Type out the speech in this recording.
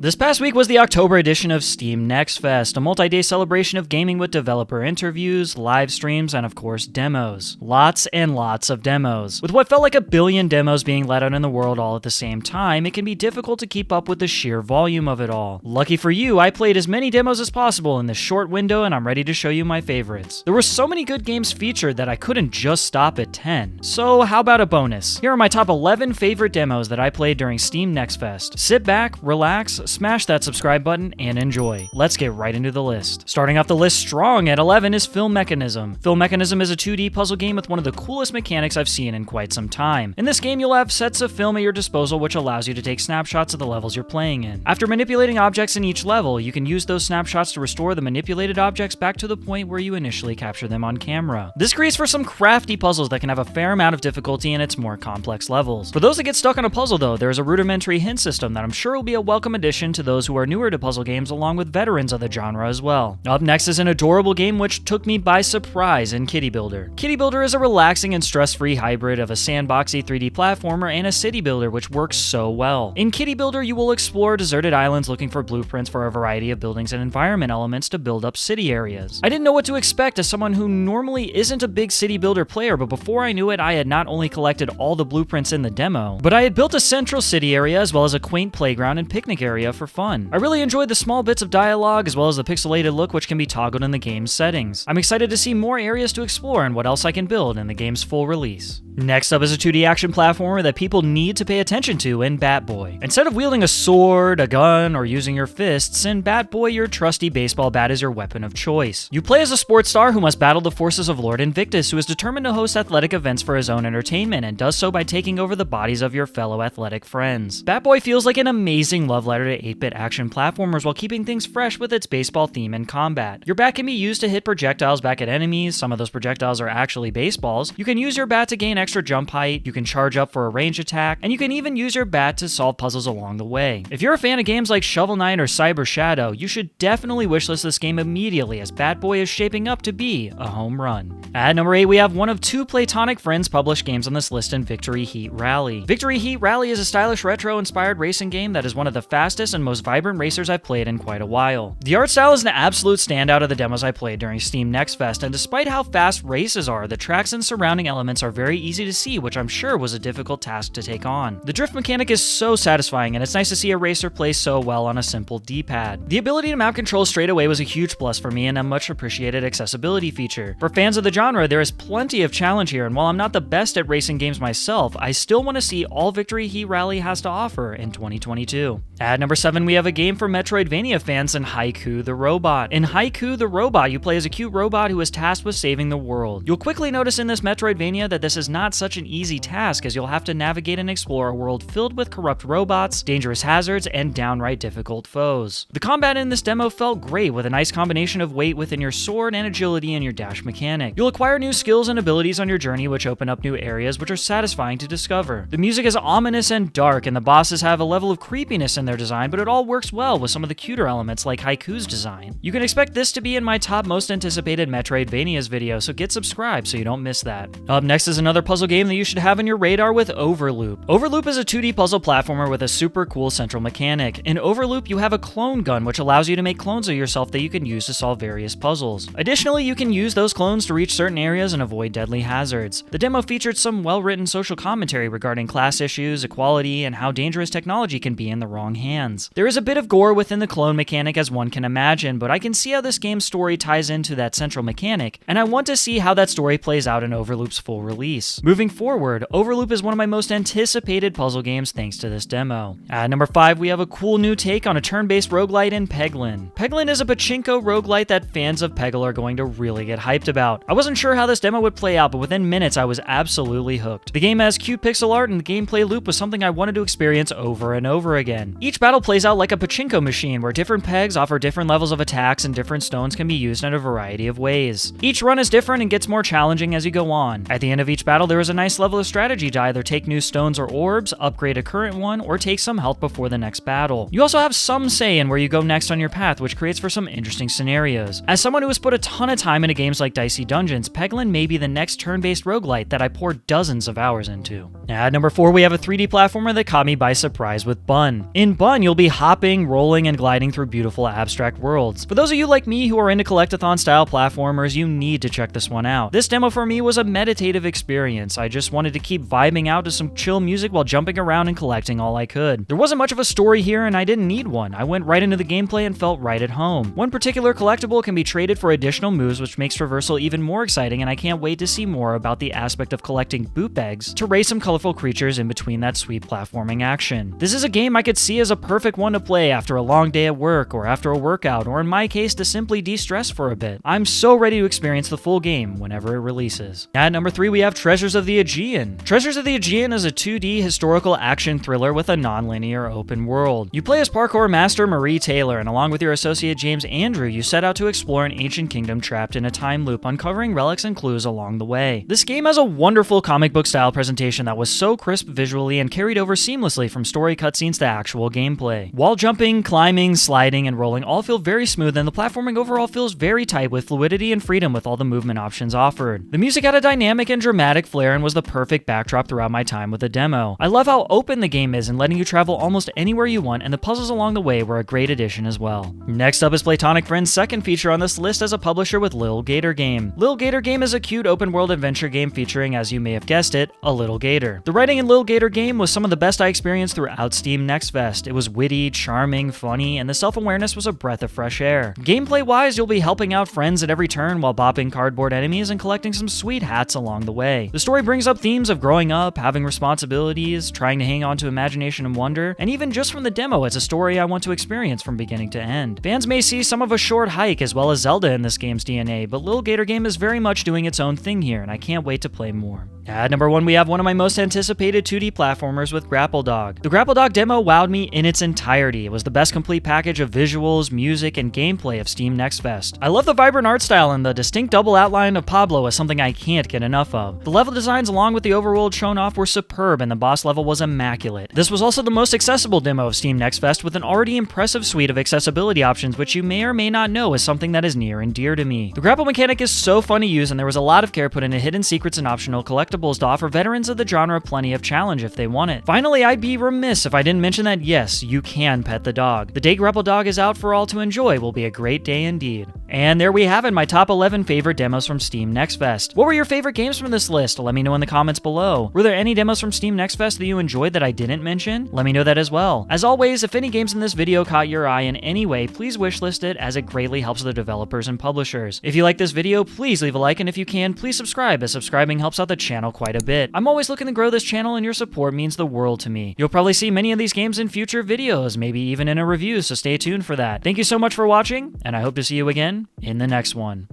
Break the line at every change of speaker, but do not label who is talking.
This past week was the October edition of Steam Next Fest, a multi-day celebration of gaming with developer interviews, live streams, and of course demos. Lots and lots of demos. With what felt like a billion demos being let out in the world all at the same time, it can be difficult to keep up with the sheer volume of it all. Lucky for you, I played as many demos as possible in this short window and I'm ready to show you my favorites. There were so many good games featured that I couldn't just stop at 10. So how about a bonus? Here are my top 11 favorite demos that I played during Steam Next Fest. Sit back, relax, smash that subscribe button, and enjoy. Let's get right into the list. Starting off the list strong at 11 is Filmechanism. Filmechanism is a 2D puzzle game with one of the coolest mechanics I've seen in quite some time. In this game, you'll have sets of film at your disposal which allows you to take snapshots of the levels you're playing in. After manipulating objects in each level, you can use those snapshots to restore the manipulated objects back to the point where you initially captured them on camera. This creates for some crafty puzzles that can have a fair amount of difficulty in its more complex levels. For those that get stuck on a puzzle though, there is a rudimentary hint system that I'm sure will be a welcome addition to those who are newer to puzzle games along with veterans of the genre as well. Up next is an adorable game which took me by surprise in Kitty Builder. Kitty Builder is a relaxing and stress-free hybrid of a sandboxy 3D platformer and a city builder which works so well. In Kitty Builder, you will explore deserted islands looking for blueprints for a variety of buildings and environment elements to build up city areas. I didn't know what to expect as someone who normally isn't a big city builder player, but before I knew it, I had not only collected all the blueprints in the demo, but I had built a central city area as well as a quaint playground and picnic area for fun. I really enjoyed the small bits of dialogue as well as the pixelated look which can be toggled in the game's settings. I'm excited to see more areas to explore and what else I can build in the game's full release. Next up is a 2D action platformer that people need to pay attention to in Bat Boy. Instead of wielding a sword, a gun, or using your fists, in Bat Boy your trusty baseball bat is your weapon of choice. You play as a sports star who must battle the forces of Lord Invictus, who is determined to host athletic events for his own entertainment and does so by taking over the bodies of your fellow athletic friends. Bat Boy feels like an amazing love letter to 8-bit action platformers while keeping things fresh with its baseball theme and combat. Your bat can be used to hit projectiles back at enemies. Some of those projectiles are actually baseballs. You can use your bat to gain extra jump height, you can charge up for a range attack, and you can even use your bat to solve puzzles along the way. If you're a fan of games like Shovel Knight or Cyber Shadow, you should definitely wishlist this game immediately as Bat Boy is shaping up to be a home run. At number 8, we have one of 2 Platonic Friends published games on this list in Victory Heat Rally. Victory Heat Rally is a stylish retro-inspired racing game that is one of the fastest and most vibrant racers I've played in quite a while. The art style is an absolute standout of the demos I played during Steam Next Fest, and despite how fast races are, the tracks and surrounding elements are very easy to see, which I'm sure was a difficult task to take on. The drift mechanic is so satisfying, and it's nice to see a racer play so well on a simple D-pad. The ability to mount controls straight away was a huge plus for me and a much appreciated accessibility feature. For fans of the genre, there is plenty of challenge here, and while I'm not the best at racing games myself, I still want to see all Victory Heat Rally has to offer in 2022. At number 7, we have a game for Metroidvania fans in Haiku the Robot. In Haiku the Robot, you play as a cute robot who is tasked with saving the world. You'll quickly notice in this Metroidvania that this is not such an easy task, as you'll have to navigate and explore a world filled with corrupt robots, dangerous hazards, and downright difficult foes. The combat in this demo felt great, with a nice combination of weight within your sword and agility in your dash mechanic. You'll acquire new skills and abilities on your journey which open up new areas which are satisfying to discover. The music is ominous and dark, and the bosses have a level of creepiness in their design, but it all works well with some of the cuter elements like Haiku's design. You can expect this to be in my top most anticipated Metroidvanias video, so get subscribed so you don't miss that. Up next is another puzzle game that you should have on your radar with Overloop. Overloop is a 2D puzzle platformer with a super cool central mechanic. In Overloop, you have a clone gun which allows you to make clones of yourself that you can use to solve various puzzles. Additionally, you can use those clones to reach certain areas and avoid deadly hazards. The demo featured some well-written social commentary regarding class issues, equality, and how dangerous technology can be in the wrong hands. There is a bit of gore within the clone mechanic as one can imagine, but I can see how this game's story ties into that central mechanic, and I want to see how that story plays out in Overloop's full release. Moving forward, Overloop is one of my most anticipated puzzle games thanks to this demo. At number 5, we have a cool new take on a turn-based roguelite in Peglin. Peglin is a pachinko roguelite that fans of Peggle are going to really get hyped about. I wasn't sure how this demo would play out, but within minutes I was absolutely hooked. The game has cute pixel art, and the gameplay loop was something I wanted to experience over and over again. Each battle plays out like a pachinko machine, where different pegs offer different levels of attacks and different stones can be used in a variety of ways. Each run is different and gets more challenging as you go on. At the end of each battle, there is a nice level of strategy to either take new stones or orbs, upgrade a current one, or take some health before the next battle. You also have some say in where you go next on your path, which creates for some interesting scenarios. As someone who has put a ton of time into games like Dicey Dungeons, Peglin may be the next turn-based roguelite that I pour dozens of hours into. At number 4, we have a 3D platformer that caught me by surprise with Bun. In Bun, you'll you'll be hopping, rolling, and gliding through beautiful abstract worlds. For those of you like me who are into collectathon style platformers, you need to check this one out. This demo for me was a meditative experience. I just wanted to keep vibing out to some chill music while jumping around and collecting all I could. There wasn't much of a story here and I didn't need one. I went right into the gameplay and felt right at home. One particular collectible can be traded for additional moves, which makes traversal even more exciting, and I can't wait to see more about the aspect of collecting boot bags to raise some colorful creatures in between that sweet platforming action. This is a game I could see as a perfect one to play after a long day at work or after a workout, or in my case to simply de-stress for a bit. I'm so ready to experience the full game whenever it releases. At number 3 we have Treasures of the Aegean. Treasures of the Aegean is a 2D historical action thriller with a non-linear open world. You play as parkour master Marie Taylor, and along with your associate James Andrew, you set out to explore an ancient kingdom trapped in a time loop, uncovering relics and clues along the way. This game has a wonderful comic book style presentation that was so crisp visually and carried over seamlessly from story cutscenes to actual gameplay. Wall jumping, climbing, sliding, and rolling all feel very smooth, and the platforming overall feels very tight with fluidity and freedom with all the movement options offered. The music had a dynamic and dramatic flair and was the perfect backdrop throughout my time with the demo. I love how open the game is and letting you travel almost anywhere you want, and the puzzles along the way were a great addition as well. Next up is Platonic Friend's second feature on this list as a publisher with Little Gator Game. Little Gator Game is a cute open world adventure game featuring, as you may have guessed it, a little gator. The writing in Little Gator Game was some of the best I experienced throughout Steam Next Fest. It was witty, charming, funny, and the self-awareness was a breath of fresh air. Gameplay-wise, you'll be helping out friends at every turn while bopping cardboard enemies and collecting some sweet hats along the way. The story brings up themes of growing up, having responsibilities, trying to hang on to imagination and wonder, and even just from the demo, it's a story I want to experience from beginning to end. Fans may see some of a short hike as well as Zelda in this game's DNA, but Little Gator Game is very much doing its own thing here, and I can't wait to play more. At number 1, we have one of my most anticipated 2D platformers with Grapple Dog. The Grapple Dog demo wowed me in its entirety. It was the best complete package of visuals, music, and gameplay of Steam Next Fest. I love the vibrant art style, and the distinct double outline of Pablo is something I can't get enough of. The level designs along with the overworld shown off were superb, and the boss level was immaculate. This was also the most accessible demo of Steam Next Fest with an already impressive suite of accessibility options, which you may or may not know is something that is near and dear to me. The grapple mechanic is so fun to use, and there was a lot of care put into hidden secrets and optional collectibles to offer veterans of the genre plenty of challenge if they want it. Finally, I'd be remiss if I didn't mention that yes, you can pet the dog. The day Grapple Dog is out for all to enjoy will be a great day indeed. And there we have it, my top 11 favorite demos from Steam Next Fest. What were your favorite games from this list? Let me know in the comments below. Were there any demos from Steam Next Fest that you enjoyed that I didn't mention? Let me know that as well. As always, if any games in this video caught your eye in any way, please wishlist it, as it greatly helps the developers and publishers. If you like this video, please leave a like, and if you can, please subscribe, as subscribing helps out the channel quite a bit. I'm always looking to grow this channel, and your support means the world to me. You'll probably see many of these games in future videos, maybe even in a review, so stay tuned for that. Thank you so much for watching, and I hope to see you again in the next one.